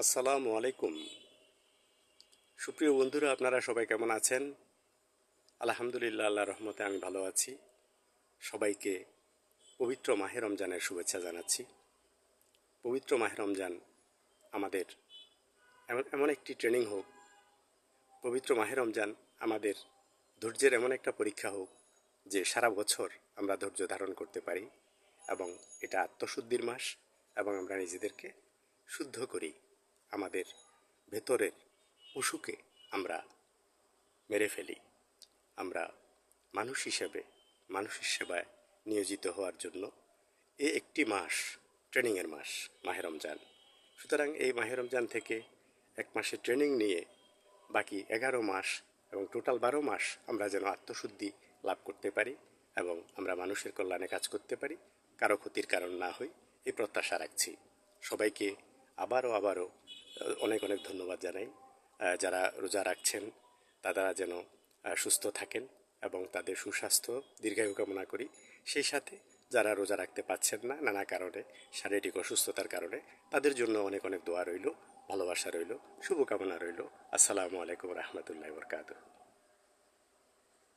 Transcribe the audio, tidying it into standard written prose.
আসসালামু আলাইকুম। সুপ্রিয় বন্ধুরা, আপনারা সবাই কেমন আছেন? আলহামদুলিল্লাহ, আল্লাহর রহমতে আমি ভালো আছি। সবাইকে পবিত্র মাহে রমজানের শুভেচ্ছা জানাচ্ছি। পবিত্র মাহে রমজান আমাদের এমন এমন একটি ট্রেনিং হোক, পবিত্র মাহে রমজান আমাদের ধৈর্যের এমন একটা পরীক্ষা হোক যে সারা বছর আমরা ধৈর্য ধারণ করতে পারি, এবং এটা আত্মশুদ্ধির মাস, এবং আমরা নিজেদেরকে শুদ্ধ করি। আমাদের ভেতরের পশুকে আমরা মেরে ফেলি। আমরা মানুষ হিসেবে মানুষের সেবায় নিয়োজিত হওয়ার জন্য একটি মাস, ট্রেনিংয়ের মাস মাহে রমজান। সুতরাং এই মাহে রমজান থেকে এক মাসের ট্রেনিং নিয়ে বাকি 11 মাস এবং টোটাল 12 মাস আমরা যেন আত্মশুদ্ধি লাভ করতে পারি এবং আমরা মানুষের কল্যাণে কাজ করতে পারি, কারো ক্ষতির কারণ না হই, এই প্রত্যাশা রাখছি। সবাইকে আবারও অনেক অনেক ধন্যবাদ জানাই। যারা রোজা রাখছেন তারা যেন সুস্থ থাকেন এবং তাদের সুস্বাস্থ্য দীর্ঘায়ু কামনা করি। সেই সাথে যারা রোজা রাখতে পারছেন না নানা কারণে, শারীরিক অসুস্থতার কারণে, তাদের জন্য অনেক অনেক দোয়া রইল, ভালোবাসা রইল, শুভকামনা রইল। আসসালামু আলাইকুম রহমতুল্লাহি ওয়া বারাকাতুহু।